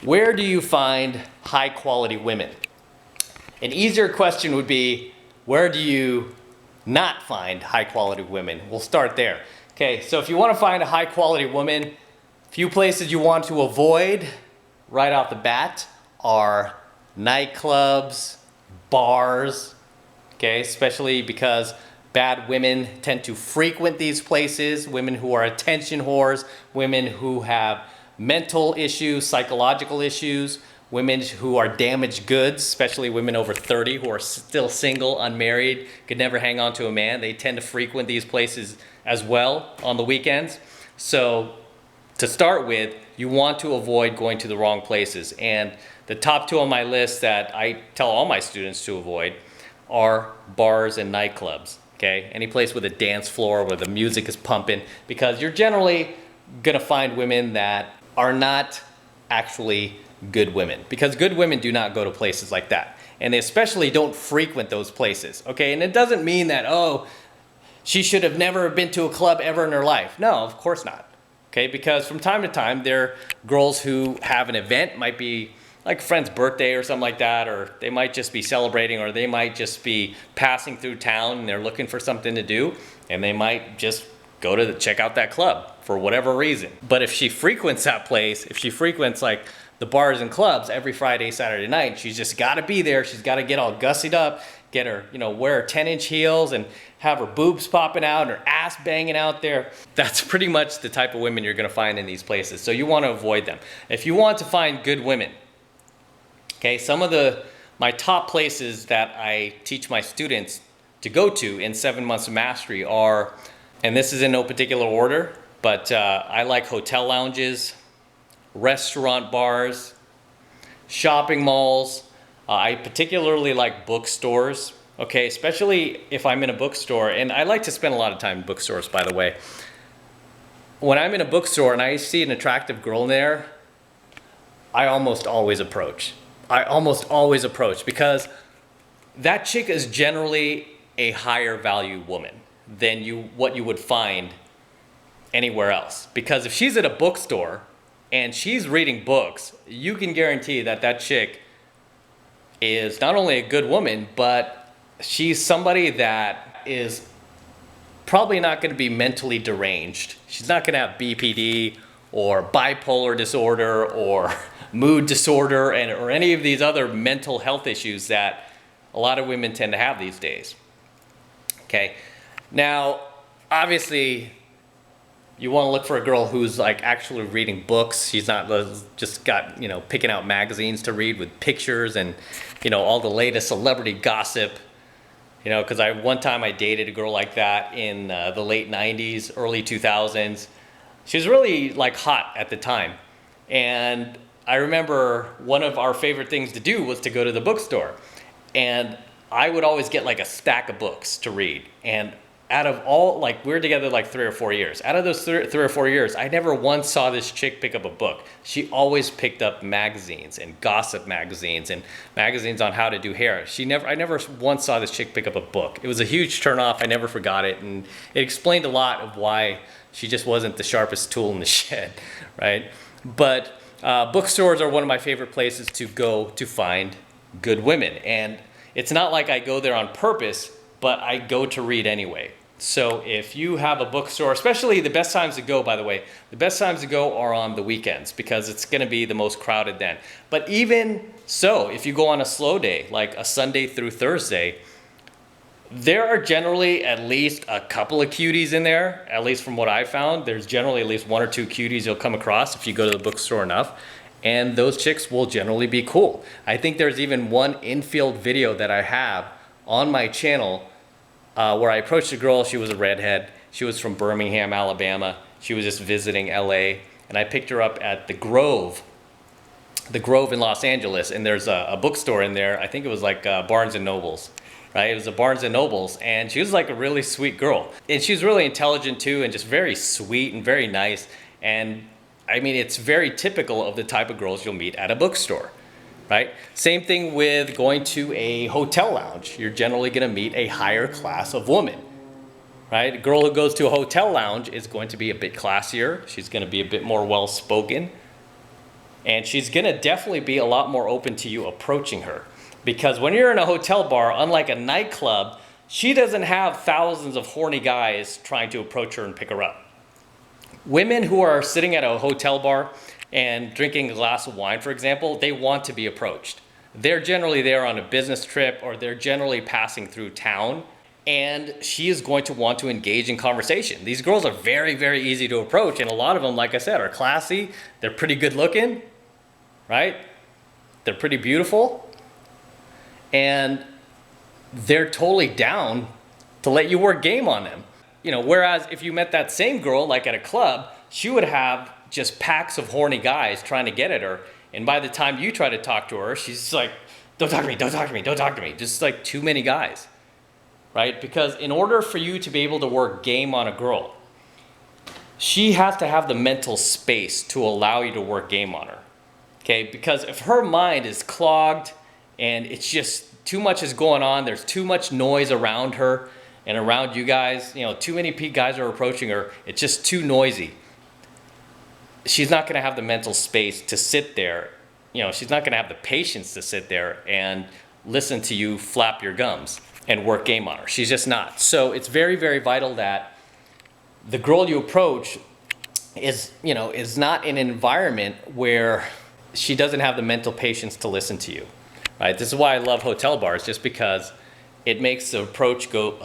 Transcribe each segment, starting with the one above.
Where do you find high quality women? An easier question would be, where do you not find high quality women? We'll start there. Okay, so if you want to find a high quality woman, few places you want to avoid right off the bat are nightclubs, bars, okay, especially because bad women tend to frequent these places, women who are attention whores, women who have mental issues, psychological issues, women who are damaged goods, especially women over 30 who are still single, unmarried, could never hang on to a man. They tend to frequent these places as well on the weekends. So to start with, you want to avoid going to the wrong places. And the top two on my list that I tell all my students to avoid are bars and nightclubs. Okay, any place with a dance floor where the music is pumping, because you're generally gonna find women that are not actually good women, because good women do not go to places like that, and they especially don't frequent those places. Okay, and it doesn't mean that, oh, she should have never been to a club ever in her life. No, of course not. Okay, because from time to time there are girls who have an event, might be like a friend's birthday or something like that, or they might just be celebrating, or they might just be passing through town and they're looking for something to do, and they might just go to check out that club for whatever reason. But if she frequents that place, if she frequents like the bars and clubs every Friday, Saturday night, she's just got to be there. She's got to get all gussied up, get her, wear her 10-inch heels and have her boobs popping out and her ass banging out there. That's pretty much the type of women you're going to find in these places. So you want to avoid them. If you want to find good women, okay, some of my top places that I teach my students to go to in 7 months of mastery are, and this is in no particular order, but I like hotel lounges, restaurant bars, shopping malls. I particularly like bookstores, okay, especially if I'm in a bookstore, and I like to spend a lot of time in bookstores, by the way. When I'm in a bookstore and I see an attractive girl in there, I almost always approach. Because that chick is generally a higher value woman than what you would find anywhere else. Because if she's at a bookstore and she's reading books, you can guarantee that that chick is not only a good woman, but she's somebody that is probably not going to be mentally deranged. She's not going to have BPD or bipolar disorder or mood disorder or any of these other mental health issues that a lot of women tend to have these days. Okay, now obviously you want to look for a girl who's like actually reading books. She's not just got, picking out magazines to read with pictures and, all the latest celebrity gossip. Because one time I dated a girl like that in the late 90s, early 2000s. She was really like hot at the time. And I remember one of our favorite things to do was to go to the bookstore. And I would always get like a stack of books to read. And out of all, like, we were together like 3 or 4 years. Out of those 3 or 4 years, I never once saw this chick pick up a book. She always picked up magazines and gossip magazines and magazines on how to do hair. I never once saw this chick pick up a book. It was a huge turnoff. I never forgot it. And it explained a lot of why she just wasn't the sharpest tool in the shed, right? But bookstores are one of my favorite places to go to find good women. And it's not like I go there on purpose, but I go to read anyway. So if you have a bookstore, especially the best times to go, by the way, the best times to go are on the weekends because it's going to be the most crowded then. But even so, if you go on a slow day, like a Sunday through Thursday, there are generally at least a couple of cuties in there, at least from what I found. There's generally at least 1 or 2 cuties you'll come across if you go to the bookstore enough. And those chicks will generally be cool. I think there's even one infield video that I have on my channel where I approached a girl. She was a redhead. She was from Birmingham, Alabama. She was just visiting LA. And I picked her up at the Grove in Los Angeles. And there's a bookstore in there. I think it was like Barnes and Nobles. Right? It was a Barnes and Nobles, and she was like a really sweet girl. And she was really intelligent too, and just very sweet and very nice. And I mean, it's very typical of the type of girls you'll meet at a bookstore, right? Same thing with going to a hotel lounge. You're generally gonna meet a higher class of woman, right? A girl who goes to a hotel lounge is going to be a bit classier. She's gonna be a bit more well-spoken. And she's gonna definitely be a lot more open to you approaching her. Because when you're in a hotel bar, unlike a nightclub, she doesn't have thousands of horny guys trying to approach her and pick her up. Women who are sitting at a hotel bar and drinking a glass of wine, for example, they want to be approached. They're generally there on a business trip, or they're generally passing through town, and she is going to want to engage in conversation. These girls are very, very easy to approach, and a lot of them, like I said, are classy. They're pretty good looking, right? They're pretty beautiful, and they're totally down to let you work game on them. You know, whereas if you met that same girl, like at a club, she would have just packs of horny guys trying to get at her. And by the time you try to talk to her, she's like, don't talk to me, don't talk to me, don't talk to me. Just like too many guys, right? Because in order for you to be able to work game on a girl, she has to have the mental space to allow you to work game on her, okay? Because if her mind is clogged and it's just too much is going on, there's too much noise around her, and around you guys, you know, too many guys are approaching her, it's just too noisy. She's not gonna have the mental space to sit there, you know, she's not gonna have the patience to sit there and listen to you flap your gums and work game on her. She's just not. So it's very, very vital that the girl you approach is, you know, is not in an environment where she doesn't have the mental patience to listen to you, right? This is why I love hotel bars, just because it makes the approach go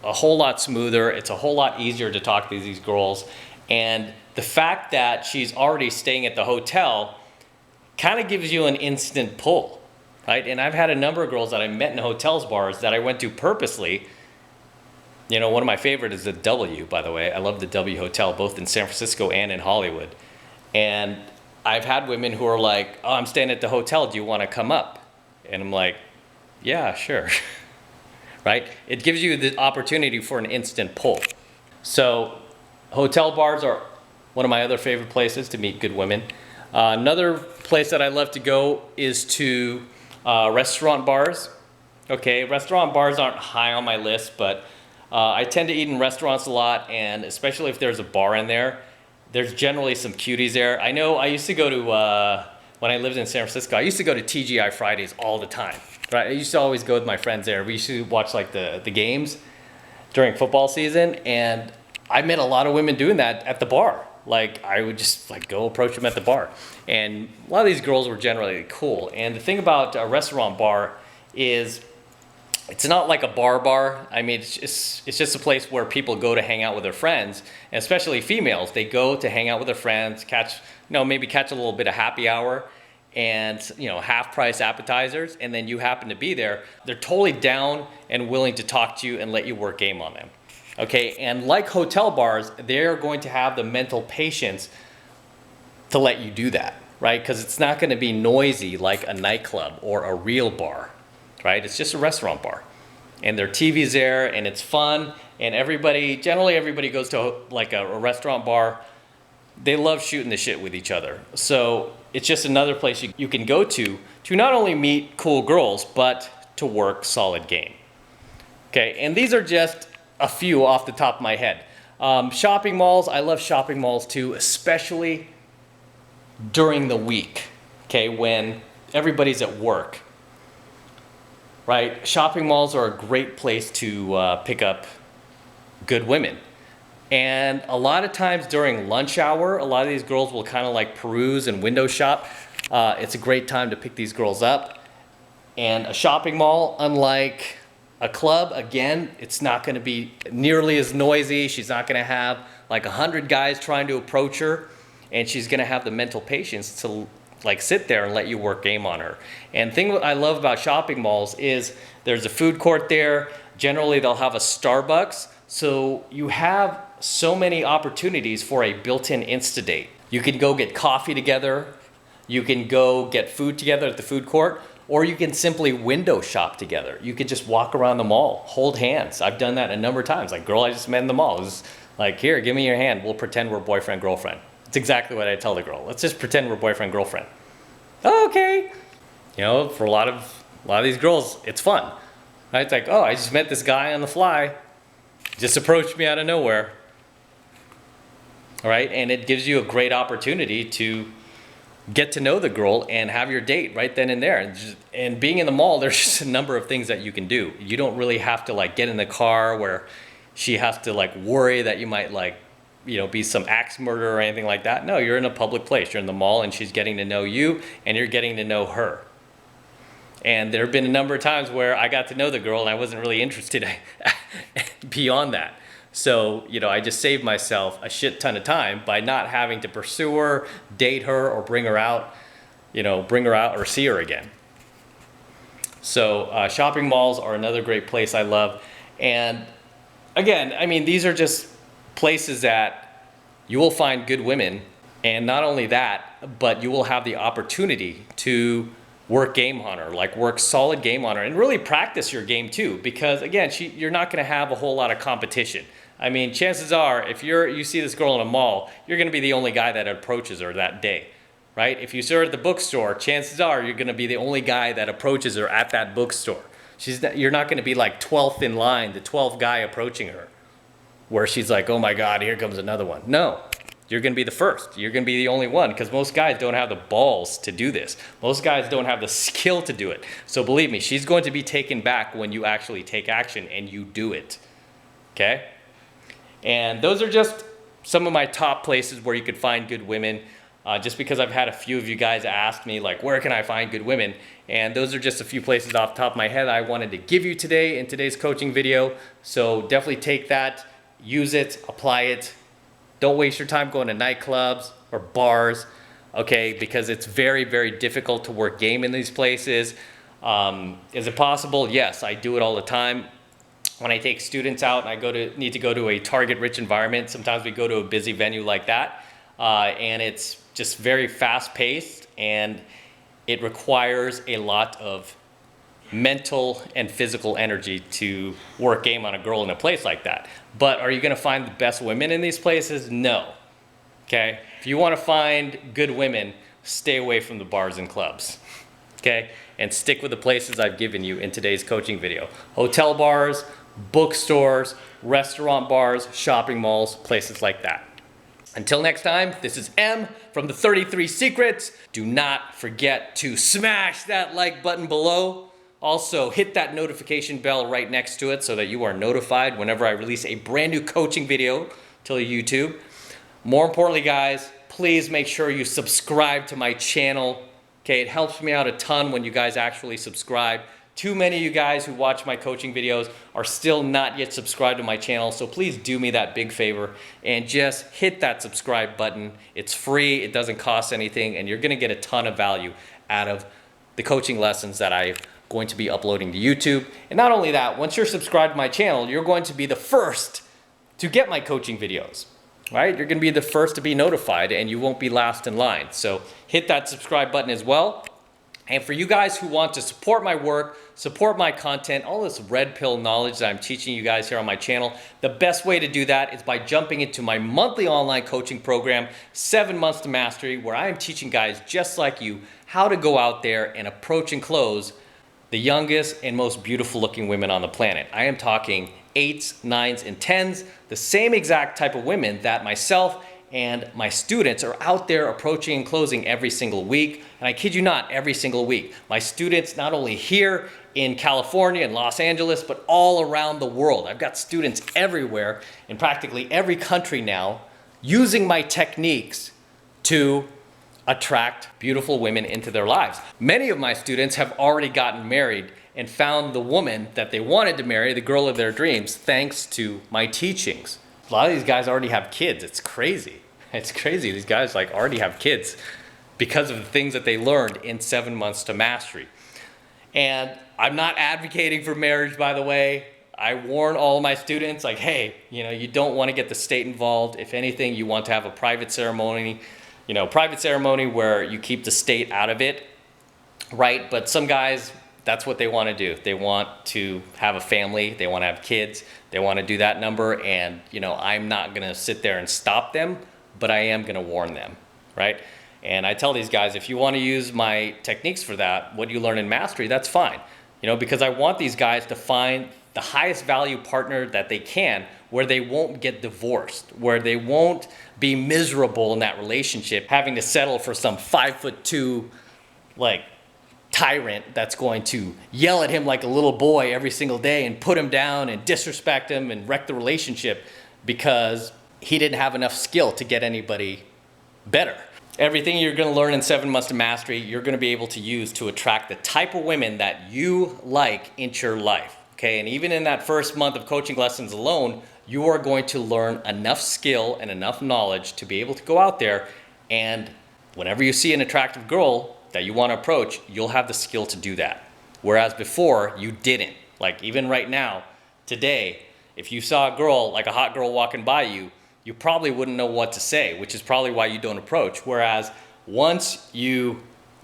a whole lot smoother. It's a whole lot easier to talk to these girls. And the fact that she's already staying at the hotel kind of gives you an instant pull, right? And I've had a number of girls that I met in hotels bars that I went to purposely. You know, one of my favorite is the W, by the way. I love the W Hotel, both in San Francisco and in Hollywood. And I've had women who are like, oh, I'm staying at the hotel, do you want to come up? And I'm like, yeah, sure. Right? It gives you the opportunity for an instant pull. So hotel bars are one of my other favorite places to meet good women. Another place that I love to go is to restaurant bars. Okay, restaurant bars aren't high on my list, but I tend to eat in restaurants a lot, and especially if there's a bar in there, there's generally some cuties there. I know I used to go to, when I lived in San Francisco, I used to go to TGI Fridays all the time. Right, I used to always go with my friends there. We used to watch like the games during football season, and I met a lot of women doing that at the bar. Like I would just like go approach them at the bar, and a lot of these girls were generally cool. And the thing about a restaurant bar is it's not like a bar. I mean, it's just a place where people go to hang out with their friends, and especially females. They go to hang out with their friends, maybe catch a little bit of happy hour, and you know, half price appetizers, and then you happen to be there. They're totally down and willing to talk to you and let you work game on them. Okay, and like hotel bars, they're going to have the mental patience to let you do that, right? Because it's not going to be noisy like a nightclub or a real bar, right? It's just a restaurant bar, and their TV's there, and it's fun, and generally everybody goes to like a restaurant bar. They love shooting the shit with each other. So it's just another place you can go to not only meet cool girls, but to work solid game. Okay, and these are just a few off the top of my head. Shopping malls, I love shopping malls too, especially during the week, okay, when everybody's at work, right? Shopping malls are a great place to pick up good women. And a lot of times during lunch hour, a lot of these girls will kind of like peruse and window shop. It's a great time to pick these girls up. And a shopping mall, unlike a club, again, it's not going to be nearly as noisy. She's not going to have like 100 guys trying to approach her, and she's going to have the mental patience to like sit there and let you work game on her. And the thing I love about shopping malls is there's a food court there. Generally, they'll have a Starbucks. So you have so many opportunities for a built-in Insta-date. You can go get coffee together. You can go get food together at the food court. Or you can simply window shop together. You could just walk around the mall, hold hands. I've done that a number of times. Like, girl I just met in the mall is like, here, give me your hand. We'll pretend we're boyfriend, girlfriend. It's exactly what I tell the girl. Let's just pretend we're boyfriend, girlfriend. Oh, okay. You know, for a lot of these girls, it's fun. Right? It's like, oh, I just met this guy on the fly. Just approached me out of nowhere. All right, and it gives you a great opportunity to get to know the girl and have your date right then and there. And being in the mall, there's just a number of things that you can do. You don't really have to like get in the car where she has to like worry that you might like, be some axe murder or anything like that. No, you're in a public place. You're in the mall and she's getting to know you and you're getting to know her. And there have been a number of times where I got to know the girl and I wasn't really interested beyond that. So, I just saved myself a shit ton of time by not having to pursue her, date her, or bring her out or see her again. So shopping malls are another great place I love. And again, I mean, these are just places that you will find good women. And not only that, but you will have the opportunity to work game on her, like work solid game on her, and really practice your game too. Because again, you're not going to have a whole lot of competition. I mean, chances are, if you see this girl in a mall, you're going to be the only guy that approaches her that day, right? If you see her at the bookstore, chances are you're going to be the only guy that approaches her at that bookstore. You're not going to be like 12th in line, the 12th guy approaching her, where she's like, oh my God, here comes another one. No, you're going to be the first. You're going to be the only one, because most guys don't have the balls to do this. Most guys don't have the skill to do it. So believe me, she's going to be taken back when you actually take action and you do it, okay? And those are just some of my top places where you could find good women, just because I've had a few of you guys ask me, like, where can I find good women? And those are just a few places off the top of my head I wanted to give you today in today's coaching video. So definitely take that, use it, apply it. Don't waste your time going to nightclubs or bars, okay? Because it's very, very difficult to work game in these places. Is it possible? Yes, I do it all the time. When I take students out and I need to go to a target-rich environment, sometimes we go to a busy venue like that, and it's just very fast-paced, and it requires a lot of mental and physical energy to work game on a girl in a place like that. But are you going to find the best women in these places? No. Okay? If you want to find good women, stay away from the bars and clubs. Okay? And stick with the places I've given you in today's coaching video. Hotel bars, bookstores, restaurant bars, shopping malls, places like that. Until next time, this is M from the 33 Secrets. Do not forget to smash that like button below. Also, hit that notification bell right next to it so that you are notified whenever I release a brand new coaching video to YouTube. More importantly, guys, please make sure you subscribe to my channel. Okay, it helps me out a ton when you guys actually subscribe. Too many of you guys who watch my coaching videos are still not yet subscribed to my channel, so please do me that big favor and just hit that subscribe button. It's free, it doesn't cost anything, and you're gonna get a ton of value out of the coaching lessons that I'm going to be uploading to YouTube. And not only that, once you're subscribed to my channel, you're going to be the first to get my coaching videos, right? You're gonna be the first to be notified and you won't be last in line. So hit that subscribe button as well. And for you guys who want to support my work, support my content, all this red pill knowledge that I'm teaching you guys here on my channel, the best way to do that is by jumping into my monthly online coaching program, 7 Months to Mastery, where I am teaching guys just like you how to go out there and approach and close the youngest and most beautiful looking women on the planet. I am talking 8s, 9s, and 10s, the same exact type of women that myself and my students are out there approaching and closing every single week. And I kid you not, every single week. My students, not only here in California and Los Angeles, but all around the world. I've got students everywhere in practically every country now using my techniques to attract beautiful women into their lives. Many of my students have already gotten married and found the woman that they wanted to marry, the girl of their dreams, thanks to my teachings. A lot of these guys already have kids. It's crazy. It's crazy. These guys like already have kids because of the things that they learned in 7 Months to Mastery. And I'm not advocating for marriage, by the way. I warn all my students, like, hey, you don't want to get the state involved. If anything, you want to have a private ceremony, where you keep the state out of it, right? But some guys, that's what they want to do. They want to have a family. They want to have kids. They want to do that number. And, I'm not going to sit there and stop them, but I am going to warn them, right? And I tell these guys, if you want to use my techniques for that, what you learn in mastery, that's fine. Because I want these guys to find the highest value partner that they can, where they won't get divorced, where they won't be miserable in that relationship, having to settle for some 5'2", like, tyrant that's going to yell at him like a little boy every single day and put him down and disrespect him and wreck the relationship because he didn't have enough skill to get anybody better. Everything you're going to learn in 7 Months to Mastery, you're going to be able to use to attract the type of women that you like into your life. Okay, and even in that first month of coaching lessons alone, you are going to learn enough skill and enough knowledge to be able to go out there, and whenever you see an attractive girl that you want to approach, you'll have the skill to do that. Whereas before, you didn't. Like even right now, today, if you saw a girl, like a hot girl walking by you, you probably wouldn't know what to say, which is probably why you don't approach. Whereas once you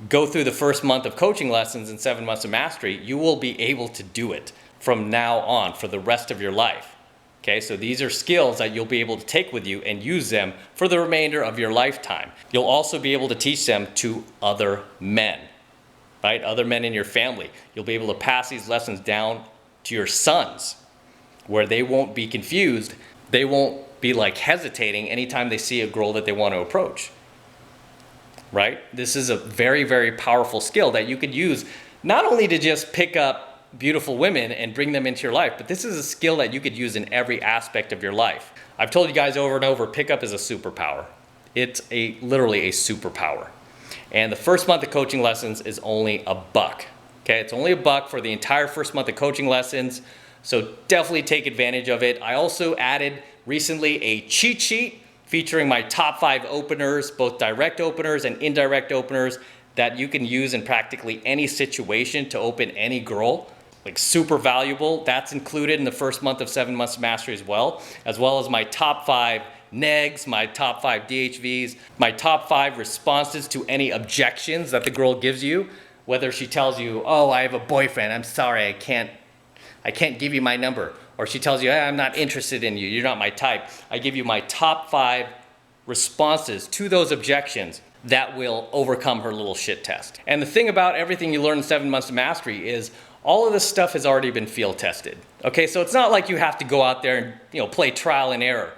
go through the first month of coaching lessons in 7 Months of Mastery, you will be able to do it from now on for the rest of your life. Okay, so these are skills that you'll be able to take with you and use them for the remainder of your lifetime. You'll also be able to teach them to other men, right? Other men in your family. You'll be able to pass these lessons down to your sons, where they won't be confused. They won't be like hesitating anytime they see a girl that they want to approach, right? This is a very, very powerful skill that you could use not only to just pick up beautiful women and bring them into your life, but this is a skill that you could use in every aspect of your life. I've told you guys over and over, pickup is a superpower. It's literally a superpower. And the first month of coaching lessons is only $1. Okay, it's only $1 for the entire first month of coaching lessons. So definitely take advantage of it. I also added recently a cheat sheet featuring my top 5 openers, both direct openers and indirect openers, that you can use in practically any situation to open any girl. Like super valuable. That's included in the first month of 7 Months of Mastery as well as my top 5 negs, my top 5 DHVs, my top 5 responses to any objections that the girl gives you, whether she tells you, oh, I have a boyfriend, I'm sorry, I can't give you my number, or she tells you, hey, I'm not interested in you, you're not my type. I give you my top 5 responses to those objections that will overcome her little shit test. And the thing about everything you learn in 7 Months of Mastery is all of this stuff has already been field tested. Okay, so it's not like you have to go out there and play trial and error.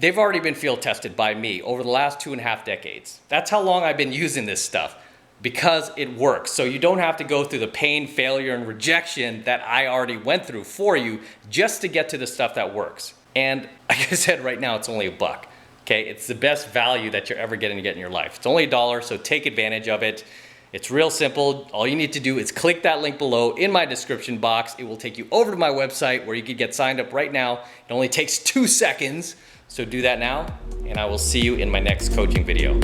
They've already been field tested by me over the last 2.5 decades. That's how long I've been using this stuff, because it works. So you don't have to go through the pain, failure, and rejection that I already went through for you just to get to the stuff that works. And like I said, right now it's only $1. Okay, it's the best value that you're ever getting to get in your life. It's only $1, so take advantage of it. It's real simple. All you need to do is click that link below in my description box. It will take you over to my website where you can get signed up right now. It only takes 2 seconds. So do that now, and I will see you in my next coaching video.